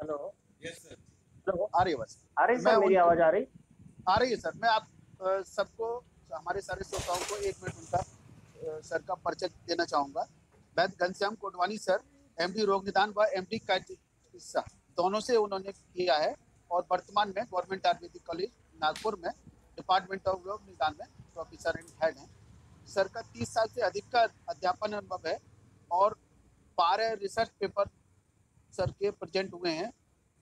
Hello. Yes sir. Hello. आ रही है बस। आ रही मैं सर, मेरी उन आवाज आ रही? आ रही है सर। मैं आप सबको, हमारे सारे श्रोताओं को 1 मिनट उनका सर का परिचय देना चाहूंगा। वैद्य घनश्याम कोटवानी सर, एमडी रोग निदान व एमडी का चिकित्सा दोनों से उन्होंने किया है, और वर्तमान में गवर्नमेंट आयुर्वेदिक कॉलेज नागपुर में डिपार्टमेंट ऑफ रोग निदान में प्रोफेसर एंड हेड हैं। सर का 30 साल से अधिक का अध्यापन अनुभव है, और 12 रिसर्च पेपर सर के प्रेजेंट हुए हैं,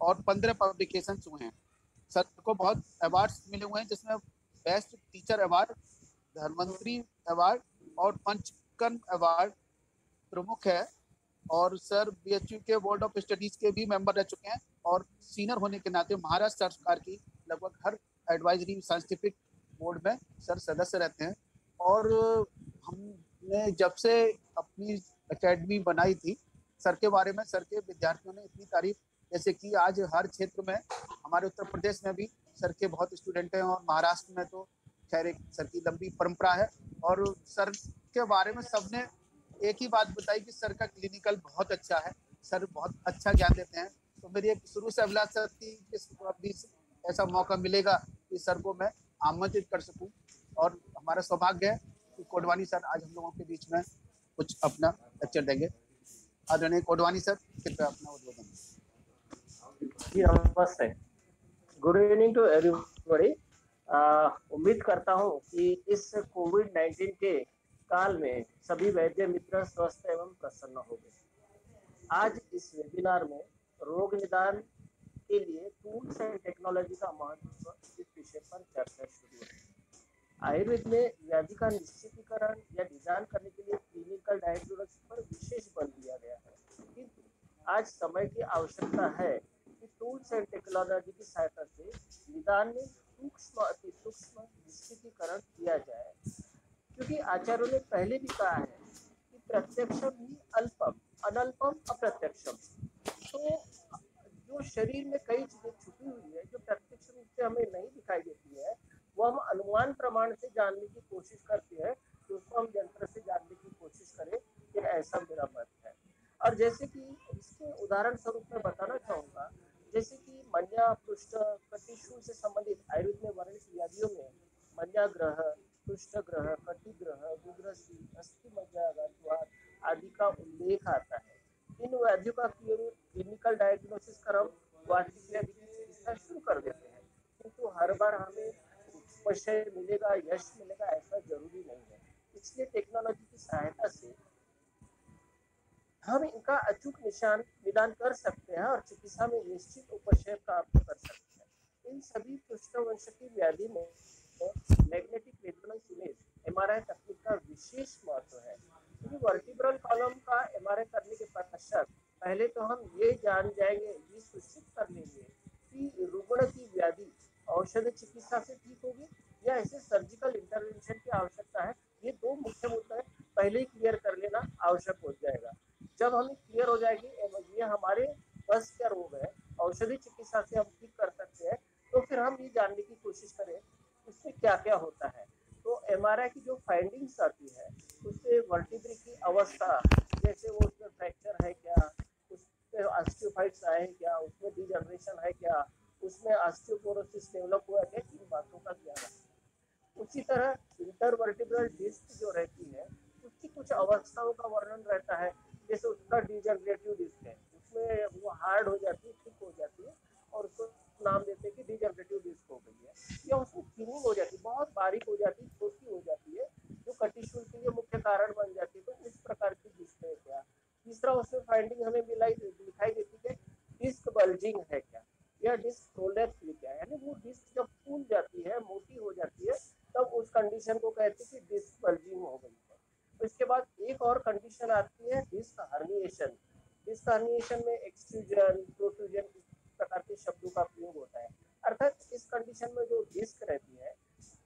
और 15 पब्लिकेशन हुए हैं। सर को बहुत अवार्ड्स मिले हुए हैं, जिसमें best teacher award, Dhanvantari award और पंचकर्म अवार्ड प्रमुख है। और सर बीएचयू के बोर्ड ऑफ स्टडीज के भी मेंबर रह चुके हैं, और सीनियर होने के नाते महाराष्ट्र सरकार की लगभग हर एडवाइजरी साइंटिफिक बोर्ड में सर सदस्य रहते हैं। और हमने जब से अपनी एकेडमी बनाई थी, सर के बारे में सर के विद्यार्थियों ने इतनी तारीफ जैसे कि आज हर क्षेत्र में, हमारे उत्तर प्रदेश में भी सर के बहुत स्टूडेंट हैं, और महाराष्ट्र में तो खैर एक सर की लंबी परंपरा है। और सर के बारे में सबने एक ही बात बताई कि सर का क्लिनिकल बहुत अच्छा है, सर बहुत अच्छा ज्ञान देते हैं। तो मेरी एक शुरू से अभिलाषा थी कि अभी ऐसा मौका मिलेगा कि सर को मैं आमंत्रित कर सकूं, और हमारा सौभाग्य है कि कोडवानी सर आज हम लोगों के बीच में कुछ अपना लेक्चर देंगे। आदरणीय कोडवानी सर, कृपया अपना उद्बोधन। जी नमस्ते, गुड इवनिंग टू एवरीबॉडी। उम्मीद करता हूँ कि इस कोविड-19 के काल में सभी वैद्य मित्र स्वस्थ एवं प्रसन्न होंगे। आज इस वेबिनार में रोग निदान के लिए टूल्स एंड टेक्नोलॉजी का महत्व इस विषय पर चर्चा शुरू है। आयुर्वेद में व्याधि का निश्चितीकरण या निदान करने के लिए क्लिनिकल डायग्नोसिस पर विशेष बल दिया गया है, किंतु आज समय की आवश्यकता है कि टूल्स एंड टेक्नोलॉजी की सहायता से निदान में सूक्ष्म अति सूक्ष्म निश्चितीकरण किया जाए, क्योंकि आचार्यों ने पहले भी कहा है कि प्रत्यक्षम ही अल्पम अनल्पम अप्रत्यक्षम। तो जो शरीर में कई चीजें छुपी हुई है, जो प्रत्यक्ष रूप से हमें नहीं दिखाई देती है, वो हम अनुमान प्रमाण से जानने की कोशिश करते हैं, तो उसको हम यंत्र से जानने की कोशिश करें, ये ऐसा मेरा मत है। और जैसे कि इसके उदाहरण स्वरूप में बताना चाहूंगा, जैसे कि मज्जा पृष्ठ कटिशु से संबंधित आयुर्वेद में वर्णित व्याधियों में मज्जाग्रह, पृष्ठग्रह, कटिग्रह, गुग्रसी, अस्थि मज्जा आदि का उल्लेख आता है। इन व्याधियों का क्लिनिकल डायग्नोसिस कर हम वार्षिक व्याधि की चिकित्सा शुरू कर देते हैं, किंतु हर बार हमें उपशय मिलेगा, यश मिलेगा, ऐसा जरूरी नहीं है। इसलिए टेक्नोलॉजी की सहायता से हम इनका अचूक निदान कर सकते हैं और चिकित्सा में निश्चित उपशय प्राप्त कर सकते हैं। इन सभी पृष्ठवंशी व्याधि में मैग्नेटिक रेजोनेंस इमेज एमआरआई तकनीक का विशेष महत्व है, क्योंकि वर्टिब्रल कॉलम का एमआरआई करने के पश्चात पहले तो हम ये जान जाएंगे, ये सुनिश्चित कर लेंगे कि रुग्ण की व्याधि औषधि चिकित्सा से ठीक होगी या ऐसे सर्जिकल इंटरवेंशन की आवश्यकता है। ये दो मुख्य मुद्दे पहले ही क्लियर कर लेना आवश्यक हो जाएगा। जब हमें क्लियर हो जाएगी ये हमारे बस क्या रोग है, औषधि चिकित्सा से हम ठीक कर सकते हैं, तो फिर हम ये जानने की कोशिश करें उसमें क्या क्या होता है। तो एमआरआई की जो फाइंडिंग्स आती है, उससे वर्टिब्री की अवस्था, जैसे वो उसमें फ्रैक्चर है क्या, उसमें ऑस्टियोफाइट्स आए हैं क्या, उसमें डिजनरेशन है क्या, उसमें ऑस्टियोपोरोसिस डेवलप हुआ है क्या, इन बातों का ज्ञान है। उसी तरह इंटरवर्टिब्रल डिस्क जो रहती है, उसकी कुछ अवस्थाओं का वर्णन रहता है। जैसे उसका डिजनरेटिव डिस्क है, उसमें वो हार्ड हो जाती है, थिक हो जाती है, और उसको नाम देते हैं कि डिजनरेटिव डिस्क हो गई है। या उसमें थिनिंग हो जाती है, बहुत बारीक हो जाती है, छोटी हो जाती है, जो कटिशूल के लिए मुख्य कारण बन जाती है। तो इस प्रकार की डिस्क है क्या। तीसरा उसमें फाइंडिंग हमें दिखाई देती है, डिस्क बल्जिंग है क्या, या डिस्क प्रोलैप्स भी क्या है, यानी वो डिस्क जब फूल जाती है, मोटी हो जाती है, तब उस कंडीशन को कहते हैं कि डिस्क बल्जिंग हो गई है। तो इसके बाद एक और कंडीशन आती है डिस्क हर्निएशन। डिस्क हर्निएशन में एक्सट्रूजन, प्रोट्रूजन, इस प्रकार के शब्दों का प्रयोग होता है। अर्थात इस कंडीशन में जो डिस्क रहती है,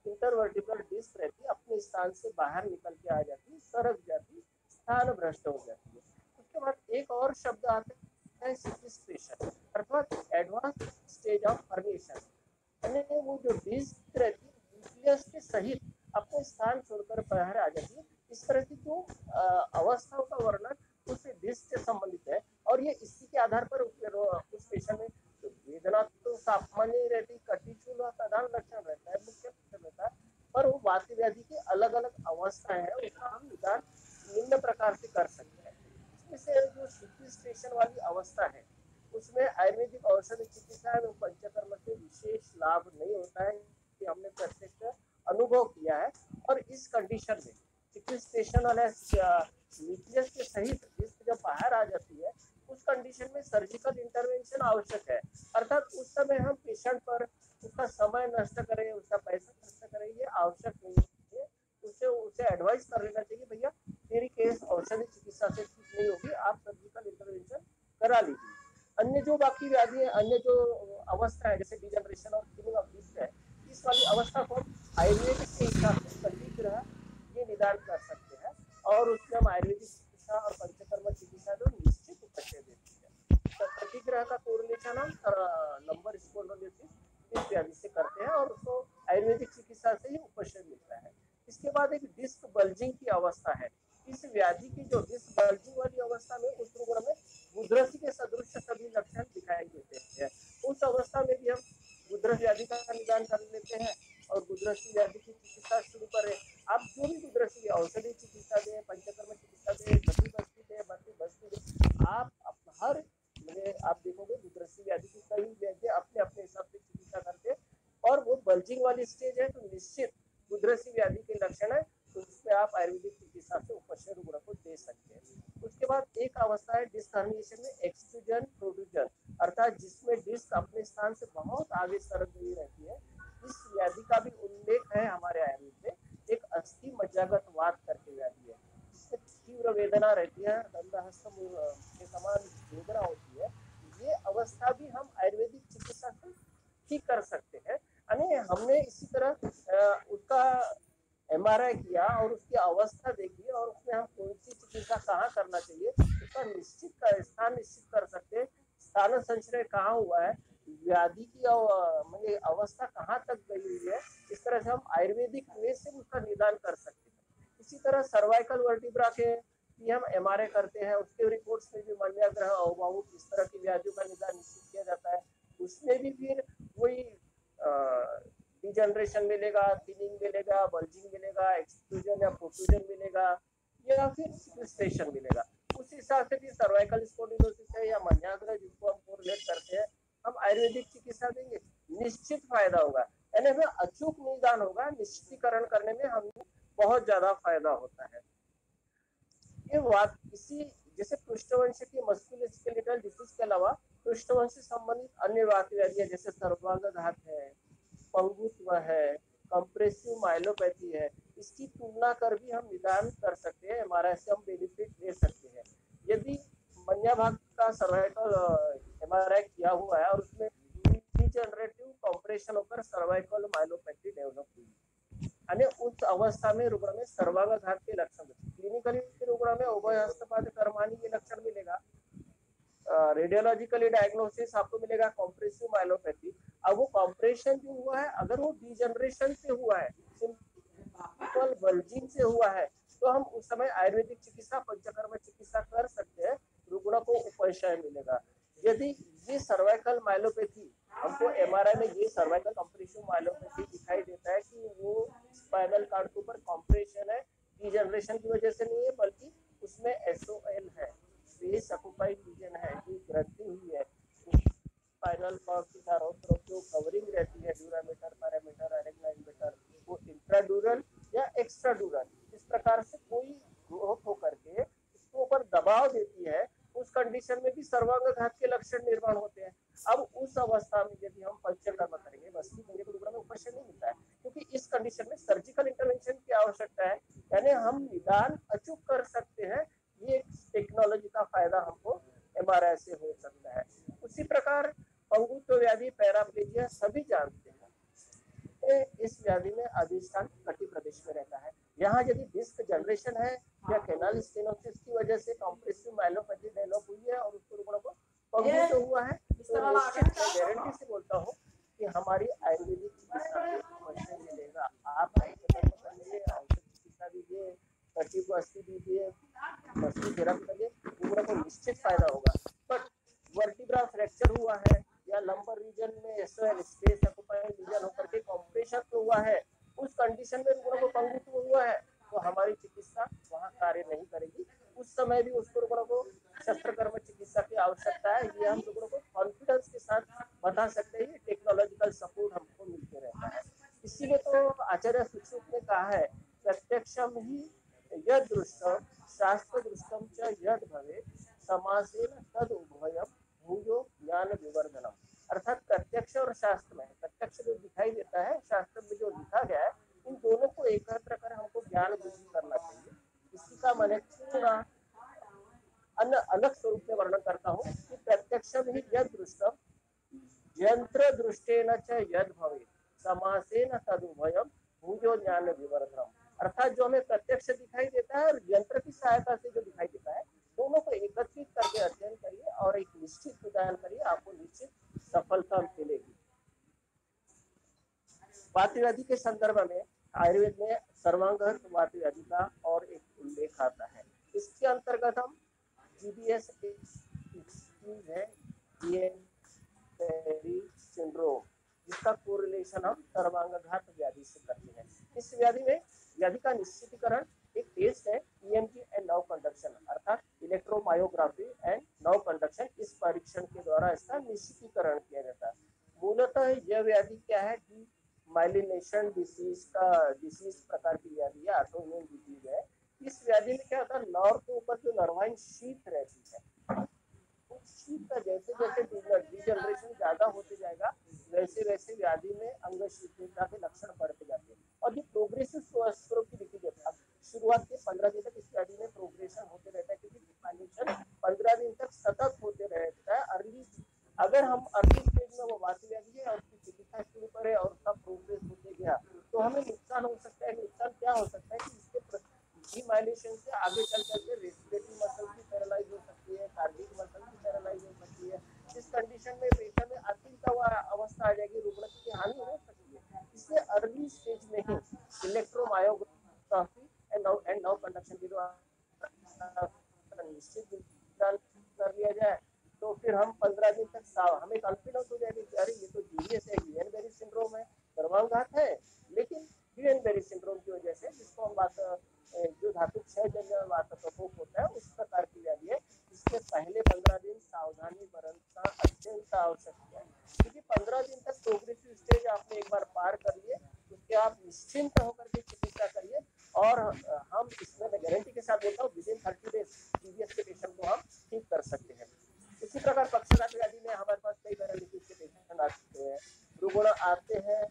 इंटरवर्टिब्रल डिस्क रहती है, अपने स्थान से बाहर निकल के आ जाती है, सरक जाती है, स्थान भ्रष्ट हो जाती है। उसके बाद एक और शब्द आता है सिक्वेस्ट्रेशन, अर्थात एडवांस स्टेज ऑफ हर्निएशन, यानी वो जो डिस्क रहती है न्यूक्लियस के सहित अपने स्थान छोड़कर बाहर आ जाती है। इस तरह की जो अवस्थाओं का वर्णन उस डिस्क से संबंधित है, और ये इसी के आधार पर उस पेशेंट में है उसका हम निदान निम्न प्रकार से कर सकते हैं। इसमें से जो सीटी स्टेशन वाली अवस्था है उसमें आयुर्वेदिक औषधि चिकित्सा एवं पंचकर्म से विशेष लाभ नहीं होता है, कि हमने प्रत्यक्ष अनुभव किया है। और इस कंडीशन में सिटी स्टेशन वाला न्यूक्लियस के सहित डिस्क जब बाहर आ जाती है उस कंडीशन में सर्जिकल इंटरवेंशन आवश्यक है। अर्थात उस समय हम पेशेंट पर उसका समय नष्ट करें, उसका पैसा नष्ट करें, ये आवश्यक नहीं है। उसे एडवाइस कर लेना चाहिए, भैया तेरी केस औषधि चिकित्सा से ठीक नहीं होगी, आप सर्जिकल इंटरवेंशन करा लीजिए। अन्य जो बाकी व्याधि है, अन्य जो अवस्था है जैसे डिजनरेशन और थिनिंग ऑफ डिस्क है, इस वाली अवस्था को हम आयुर्वेदिक के हिसाब से कटिग्रह ये निदान कर सकते हैं। और उसमें हम आयुर्वेदिक चिकित्सा और पंचकर्म चिकित्सा जो निश्चित उपचार देती है। तो कटिग्रह का कोरिलेशन हम नंबर स्पॉन्डिलोलिसिस इस व्याधि से करते हैं और उसको आयुर्वेदिक चिकित्सा से ही उपचार मिलता है। इसके बाद एक डिस्क बल्जिंग की अवस्था है। इस व्याधि की जो डिस्क बल्जिंग वाली अवस्था में उस रुग्ण में गुदरसी के सदृश सभी लक्षण दिखाई देते हैं। उस अवस्था में भी हम गुदरस व्याधि का निदान कर लेते हैं और गुदरसी व्याधि की चिकित्सा शुरू करें। आप जो भी गुदरसी औषधि चिकित्सा दें, पंचकर्म चिकित्सा दें, घटी बस्ती दें, बस्ती बस्ती दें, आप हर आप देखोगे गुदरसी व्याधि की कई वैद्य अपने अपने हिसाब से चिकित्सा करते हैं। और वो बल्जिंग वाली स्टेज है तो निश्चित गुदरसी व्याधि के लक्षण है तो उसमें आप आयुर्वेदिक चिकित्सा से उपचार रुग्ण को दे सकते हैं। उसके बाद एक अवस्था है डिस्क हर्निएशन में एक्सट्रूजन प्रोड्यूजन, अर्थात जिसमें डिस्क अपने स्थान से बहुत आगे सरक गई रहती है। इस व्याधि का भी उल्लेख है हमारे आयुर्वेद में। एक अस्थि मज्जागत वात करके व्याधि है जिसमें तीव्र वेदना रहती है, दंडहस्त के समान वेदना होती है। ये अवस्था भी हम आयुर्वेदिक चिकित्सा से ठीक कर सकते हैं। यानी हमने इसी तरह उसका MRI किया और उसकी अवस्था देखी और उसमें हम कौन सी चिकित्सा कहाँ करना चाहिए उसका स्थान निश्चित कर सकते हैं। स्थान संचय कहाँ हुआ है, व्याधि की अवस्था कहाँ तक गई हुई है, इस तरह से हम आयुर्वेदिक वे से उसका निदान कर सकते हैं। इसी तरह सर्वाइकल वर्टिब्रा के भी हम MRI करते हैं, उसके रिपोर्ट्स में भी मन्याग्रह अवबाहु इस तरह की व्याधियों का निदान निश्चित किया जाता है। उसमें भी फिर वही डिजनरेशन मिलेगा, थिनिंग मिलेगा, बल्जिंग मिलेगा, एक्सट्रूजन या प्रोट्रूजन मिलेगा या फिर स्टेशन मिलेगा। उस हिसाब से भी सर्वाइकल स्पॉन्डिलोसिस है या मन्याग्रह जिसको हम कोरिलेट करते हैं, हम आयुर्वेदिक चिकित्सा देंगे, निश्चित फायदा होगा। यानी हमें अचूक निदान होगा, निश्चितीकरण करने में हमें बहुत ज्यादा फायदा होता है। ये बात इसी जैसे पृष्ठवंश की मस्कुलोस्केलेटल डिसीज के अलावा पृष्ठवंश से संबंधित अन्य व्याधियां जैसे सर्वांगघात है, पंगुत्व है, कंप्रेसिव माइलोपैथी है, इसकी तुलना कर भी हम निदान कर सकते हैं। MRI से हम बेनिफिट ले सकते हैं। यदि मन्या भाग का सर्वाइकल MRI किया हुआ है और उसमें डीजनरेटिव कंप्रेशन होकर सर्वाइकल माइलोपैथी डेवलप हुई, यानी उस अवस्था में रुग्ण में सर्वांगघात के लक्षण, क्लिनिकली रुग्ण में उभय हस्तपाद कर्माणी के लक्षण मिलेगा। रेडियोलॉजिकली डायग्नोसिस आपको मिलेगा कॉम्प्रेसिव माइलोपैथी। अब वो कॉम्प्रेशन जो हुआ है अगर वो डीजनरेशन से हुआ है, सिंपल बल्जिंग से हुआ है, तो हम उस समय आयुर्वेदिक चिकित्सा पंचकर्म चिकित्सा कर सकते हैं, रुग्ण को उपशय मिलेगा। यदि ये सर्वाइकल माइलोपैथी हमको MRI में ये सर्वाइकल कंप्रेसिव माइलोपैथी दिखाई देता है कि वो स्पाइनल कार्ड के ऊपर कंप्रेशन है, डीजनरेशन की वजह से नहीं है बल्कि उसमें SOL है, स्पेस ऑक्युपाइड रीजन है, जो ग्रंथि हुई है स्पाइनल कॉर्ड की चारों तरफ जो कवरिंग रहती है ड्यूरामीटर, पैरामीटर, अरेग्नाइमीटर, वो इंट्राड्यूरल या एक्स्ट्राड्यूरल इस प्रकार से कोई ग्रोथ होकर के उसके ऊपर दबाव देती है, उस कंडीशन में भी सर्वांगघात के लक्षण निर्माण होते हैं। अब उस अवस्था में यदि हम पंचकर्म करेंगे, बस्ती देंगे तो रुग्ण में उपशय नहीं मिलता है, क्योंकि इस कंडीशन में सर्जिकल इंटरवेंशन की आवश्यकता है। यानी हम निदान अचूक कर सकते हैं। ये टेक्नोलॉजी का फायदा हमको MRI से हो सकता है। उसी प्रकार पंगुत्व व्याधि, पैराप्लेजिया सभी जानते हैं। इस व्याधि में अधिष्ठान कटी प्रदेश में रहता है। यहाँ यदि डिस्क जनरेशन है या कैनाल स्टेनोसिस की वजह से कॉम्प्रेसिव माइलोपैथी डेवलप हुई है और उसको रुग्ण को पंगुत्व हुआ है, तो निश्चित गारंटी से बोलता हूँ कि हमारी आयुर्वेदिक चिकित्सा से उपशय मिलेगा। आप औषध चिकित्सा दीजिए, कटी को अस्थि दीजिए, मस्ती थेरापी करिए, रुग्ण को निश्चित फायदा होगा। बट वर्टिब्रा फ्रैक्चर हुआ है या लंबर रीजन में SOL स्पेस ऑक्युपाइड रीजन होकर के कंप्रेशन हुआ है, उस कंडीशन में रुग्ण को पंगुत्व हुआ है, तो हमारी चिकित्सा वहाँ कार्य नहीं करेगी। उस समय भी उस रुग्ण को शस्त्रकर्म चिकित्सा की आवश्यकता है, ये हम लोगों को कॉन्फिडेंस के साथ बता सकते हैं। टेक्नोलॉजिकल सपोर्ट हमको मिलते रहता है। इसीलिए तो आचार्य सुश्रुत ने कहा है, प्रत्यक्षम ही यद दृष्टम शास्त्र दृष्टम च यद भवेत् समासेन तद उभयम भूयो ज्ञान विवर्धनम। अर्थात प्रत्यक्ष और शास्त्र में, प्रत्यक्ष जो दिखाई देता है, शास्त्र में जो लिखा गया है, इन दोनों को एकत्र कर हमको ज्ञान वृद्धि करना चाहिए। इसी का मैंने पूरा अलग स्वरूप में वर्णन करता हूँ कि प्रत्यक्षम ही यद दृष्टम यंत्र दृष्टेन च यद भवेत् समासेन तदुभयम भूयो ज्ञान विवर्धनम। अर्थात जो हमें प्रत्यक्ष दिखाई देता है और यंत्र की सहायता से जो दिखाई देता है, दोनों को एकत्रित करके अध्ययन करिए और एक निश्चित विधान करिए, आपको निश्चित सफलता मिलेगी। वात व्याधि के संदर्भ में आयुर्वेद में सर्वांगहत वात व्याधि का और एक उल्लेख आता है। इसके अंतर्गत हम GBS है, सिंड्रोम, जिसका कोरिलेशन हम सर्वांगघात व्याधि से करते हैं। इस व्याधि में व्याधि का निश्चितीकरण एक टेस्ट है, EMG एंड नर्व कंडक्शन, अर्थात इलेक्ट्रोमायोग्राफी एंड नर्व कंडक्शन। इस परीक्षण के द्वारा इसका निश्चितीकरण किया जाता है। मूलतः यह व्याधि क्या है कि माइलिनेशन डिसीज प्रकार की व्याधि है, ऑटोइम्यून डिजीज है। इस व्याधि में क्या होता है, नर्व के ऊपर जो नर्वाइन शीथ रहती है, शीथ का जैसे जैसे डिजनरेशन ज्यादा होते जाएगा, वैसे वैसे व्याधि में अंग शिथिलता के लक्षण बढ़ते जाते हैं और ये प्रोग्रेसिव स्वरूप की दिखी देता है। शुरुआत के 15 दिन तक इस व्याधि में प्रोग्रेशन होते रहता है, क्योंकि डिफाइनेशन 15 दिन तक सतत होते रहता है। अगर हम अर्ली स्टेज में वो वात व्याधि है और उसकी चिकित्सा शुरू करें और उसका प्रोग्रेस होते गया, तो हमें नुकसान हो सकता है। नुकसान क्या हो सकता है कि इसके डीमाइलेशन से आगे चल करके रेस्पिरेटरी मसल की पैरालाइज हो सकती है, कार्डियक मसल की पैरालाइज हो सकती है। इस कंडीशन में पेशेंट में अतिरिक्त अवस्था आ जाएगी, रुग्ण की हानि हो सकती है। इसलिए अर्ली स्टेज में ही इलेक्ट्रोमायोग्राफी एंड नर्व कंडक्शन के द्वारा निश्चित कर लिया जाए, तो फिर हम 15 दिन तक हमें कॉन्फिडेंस हो जाएगा कि अरे ये तो GBS है, गुइलेन-बेरी सिंड्रोम है, सर्वांगघात है। लेकिन गुइलेन-बेरी सिंड्रोम की वजह से, जिसको हम जो धातु क्षय जन्य वात प्रकोप होता है, उस प्रकार की व्याधि है। इसके पहले 15 दिन सावधानी बरतना अत्यंत आवश्यक है, क्योंकि 15 दिन तक प्रोग्रेसिव स्टेज आपने एक बार पार कर लिए, उसके आप निश्चिंत होकर के चिकित्सा करिए। और हम इसमें मैं गारंटी के साथ बोलता हूँ, विदिन 30 डेज GBS के पेशेंट को हम ठीक कर सकते हैं। इसी प्रकार पक्षाघात व्याधि में हमारे पास कई पैरालिसिस के पेशेंट आते हैं, रुग्ण आते हैं।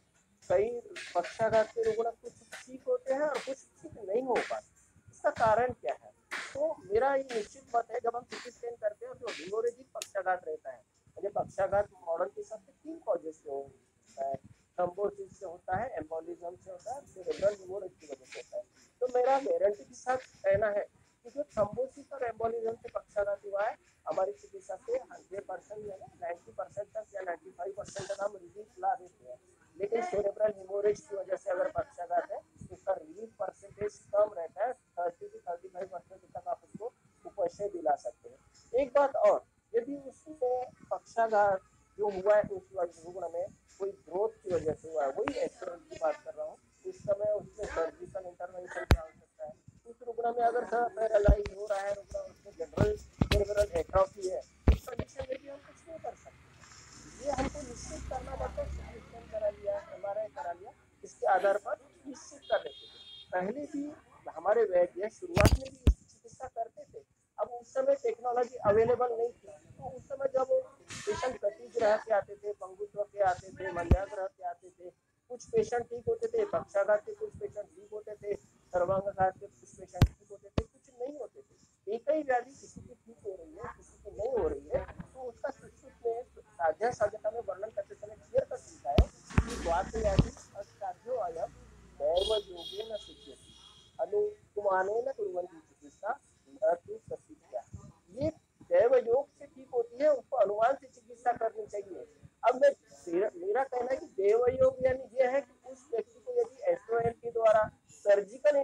कई पक्षाघात के रुग्ण कुछ ठीक होते हैं और कुछ ठीक नहीं हो पाते। इसका कारण क्या है? तो मेरा ये निश्चित मत है, जब हम CT स्कैन करते हैं तो हेमोरेजिक पक्षाघात रहता है। ये पक्षाघात मॉडर्न के हिसाब से 3 कॉजेस से होता है। थ्रोम्बोसिस से होता है, एम्बोलिज्म से होता है, सेरेब्रल हेमोरेज की वजह से होता है। तो मेरा गारंटी के साथ कहना है कि जो थ्रोम्बोसिस और एम्बोलिज्म से पक्षाघात हुआ है, हमारी चिकित्सा से 100% या 90% तक या 95% तक हम रिलीफ ला देते हैं। लेकिन सेरेब्रल हेमोरेज की वजह से अगर पक्षाघात है, तो उसका रिलीफ परसेंटेज कम रहता है। 30 से 35% तक आप उसको उपशय दिला सकते हैं। एक बात और, यदि उसमें पक्षाघात जो हुआ है उस रुग्ण में कोई ग्रोथ की वजह से हुआ है, वही एक्सीडेंट की बात कर रहा हूँ, उस समय उसमें सर्जिकल इंटरवेंशन की आवश्यकता है। उस रुग्ण में अगर पैरालाइज हो रहा है रुग्ण, उसमें जनरल सेरेब्रल एट्रोफी है, उस कंडीशन में भी हम कुछ नहीं कर सकते। ये हमको निश्चित करना पड़ता है। CT स्कैन करा लिया, MRI करा लिया, इसके आधार पर निश्चित कर लेते थे। पहले भी हमारे वैद्य शुरुआत में भी इसकी चिकित्सा करते थे। अब उस समय टेक्नोलॉजी अवेलेबल नहीं थी, तो उस समय जब पेशेंट कटिग्रह के आते थे, पंगुत्व के आते थे, मल्याग्रह के आते थे, कुछ पेशेंट ठीक होते थे, पक्षाघात के कुछ पेशेंट ठीक होते थे, सर्वांगघात के कुछ पेशेंट ठीक होते थे, कुछ नहीं होते थे। एक ही व्याधि किसी की ठीक हो रही है, किसी की नहीं हो रही है, तो उसका सुश्रुत में साझा में वर्णन करते समय क्लियर कर दिया है कि वात व्याधि असाध्यो अयम दैव योगेन सिद्ध्यति अनुमानेन कुर्वन्ति चिकित्सा न तु प्रसिद्ध्या। ये दैव योग से ठीक होती है, उसको अनुमान से चिकित्सा करनी चाहिए। अब मेरा कहना है कि देव योग यानी ये है कि उस व्यक्ति को यदि SOL के द्वारा सर्जिकल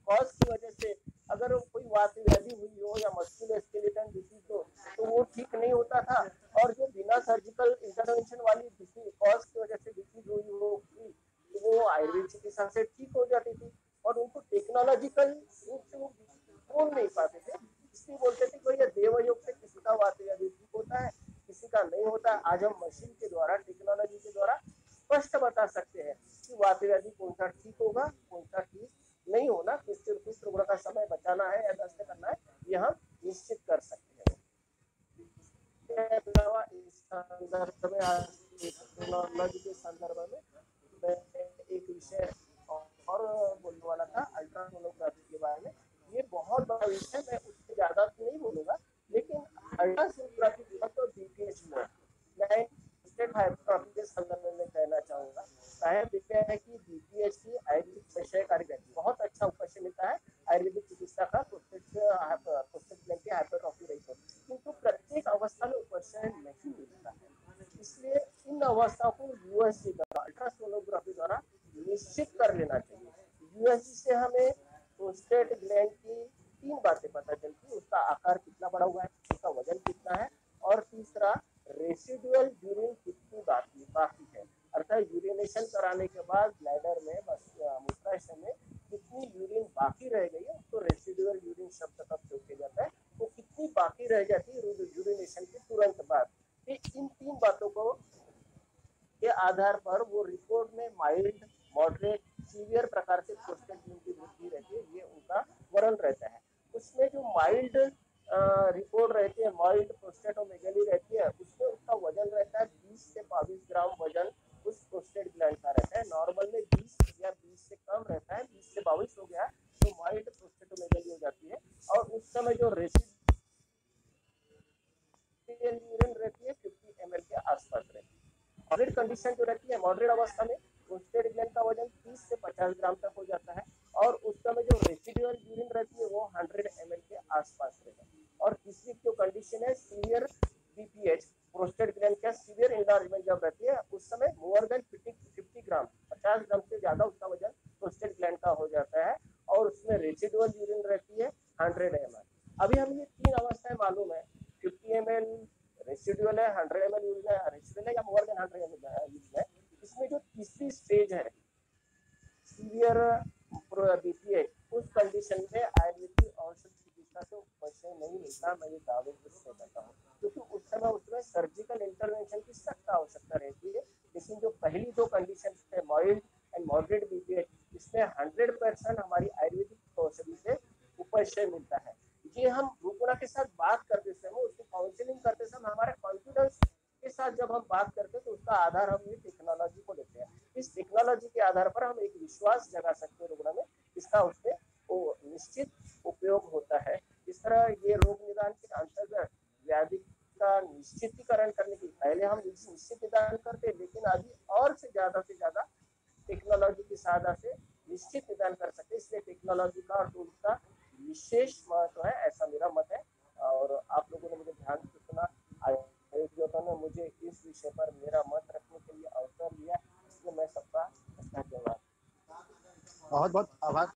कॉज की वजह से अगर कोई वात व्याधि हुई हो या मस्कुलोस्केलेटल डिसीज हो, तो वो ठीक नहीं होता था। और जो बिना सर्जिकल इंटरवेंशन वाली कॉज की वजह से डिसीज हुई हो, तो वो आयुर्वेद चिकित्सा से ठीक हो जाती थी और उनको रूप से वो बोल नहीं पाते थे, इसलिए बोलते थे कि भैया देवयोग से किसी का वातव्याधि ठीक होता है, किसी का नहीं होता। आज हम मशीन के द्वारा, टेक्नोलॉजी के द्वारा स्पष्ट बता सकते हैं कि वातव्याधि कौन सा ठीक होगा, कौन सा ठीक नहीं होना, किस रुग्ण का समय बचाना है या नष्ट करना है, ये हम निश्चित कर सकते हैं। इसके अलावा इस संदर्भ में, टेक्नोलॉजी के संदर्भ में मैं एक विषय और बोलने वाला था, अल्ट्रासोनोग्राफी के बारे में। ये बहुत बड़ा विषय, मैं उससे ज्यादा तो नहीं बोलूंगा, लेकिन अल्ट्रासोनोग्राफी तो डीपीएच में मैं स्टेट हाइपरट्रॉफी के संदर्भ में कहना चाहूंगा। साहब देखते हैं कि डीपीएच की आयुर्वेदिक विषयकारी रहती, बहुत अच्छा उपशय मिलता है आयुर्वेदिक चिकित्सा का प्रोस्टेट ग्लैंड की हाइपरट्रॉफी रही हो, किंतु प्रत्येक अवस्था में उपशय नहीं मिलता है। इसलिए इन अवस्थाओं को यूएसजी द्वारा, अल्ट्रासोनोग्राफी द्वारा निश्चित कर लेना चाहिए। यूएसजी से हमें प्रोस्टेट ग्लैंड की तीन बातें पता चलती है, उसका आकार कितना बड़ा हुआ है, उसका वजन कितना है, और तीसरा रेसिडुअल यूरिन कितनी बाकी है, अर्थात यूरिनेशन कराने के बाद ब्लैडर में, मूत्राशय में कितनी यूरिन बाकी रह गई है, उसको रेसिडुअल यूरिन शब्द का प्रयोग किया जाता है। वो कितनी बाकी रह जाती है यूरिनेशन के तुरंत बाद। इन तीन बातों को के आधार पर वो रिपोर्ट में माइल्ड, मॉडरेट, सीवियर प्रकार से प्रोस्टेट की वृद्धि रहती है, ये उनका वर्णन रहता है। उसमें जो माइल्ड रिपोर्ट रहती है, माइल्ड प्रोस्टेटोमेगाली रहती है, उसमें उसका वजन रहता है 20 से 22 ग्राम वजन उस प्रोस्टेट ग्लैंड का रहता है। नॉर्मल में 20 या 20 से कम रहता है, 20 से 22 हो गया तो माइल्ड प्रोस्टेटोमेगाली हो जाती है। और उस समय जो रेसिडुअल यूरिन रहती है 50 ml के आसपास रहती है। मॉडरेट कंडीशन जो रहती है, मॉडरेट अवस्था में प्रोस्टेट ग्लैंड का वजन 30 से 50 ग्राम तक हो जाता है, और उस समय जो रेसिडुअल यूरिन रहती है वो 100 ml के आसपास रहता है। और तीसरी जो कंडीशन है सीवियर बीपीएच, प्रोस्टेट ग्लैंड का सीवियर इनलार्जमेंट जब रहती है, उस समय मोर देन 50 ग्राम, 50 ग्राम से ज्यादा उसका वजन प्रोस्टेट ग्लैंड का हो जाता है, और उसमें रेसिडुअल यूरिन रहती है 100 ml। अभी हम ये तीन अवस्थाएं मालूम है, 50 ml रेसिडुअल है, 100 ml यूरिन है, रेसिडुअल है या मोर देन 100 ml यूरिन है। इसमें जो तीसरी स्टेज है सीवियर बीपीएच, उस कंडीशन में आयुर्वेदिक औषध चिकित्सा से उपशय नहीं मिलता, मैं ये दावे से कहता हूँ, क्योंकि उस समय उसमें सर्जिकल इंटरवेंशन की सख्त आवश्यकता रहती है। लेकिन जो पहली दो कंडीशन है, माइल्ड एंड मॉडरेट बीपीएच, इसमें 100% हमारी आयुर्वेदिक औषधि से उपशय मिलता है। ये हम रुग्ण के साथ बात करते समय, उसको काउंसलिंग करते समय हमारे कॉन्फिडेंस के साथ जब हम बात करते हैं तो उसका आधार हम ये टेक्नोलॉजी को लेते हैं। इस टेक्नोलॉजी के आधार पर हम एक विश्वास जगा सकते हैं रुग्ण में, इसका उसमें निश्चित उपयोग होता है। इस तरह ये रोग निदान के अंतर्गत व्याधि का निश्चितीकरण करने की, पहले हम निश्चित निदान करते, लेकिन अभी और से ज्यादा टेक्नोलॉजी की सहायता से निश्चित निदान कर सकते। इसलिए टेक्नोलॉजी का और टूल्स का विशेष महत्व है, ऐसा मेरा मत है। और आप लोगों ने मुझे ध्यान से सुना, आयोजकों ने मुझे इस विषय पर मेरा मत रखने के लिए अवसर दिया, इसलिए मैं सबका धन्यवाद। बहुत बहुत आभार।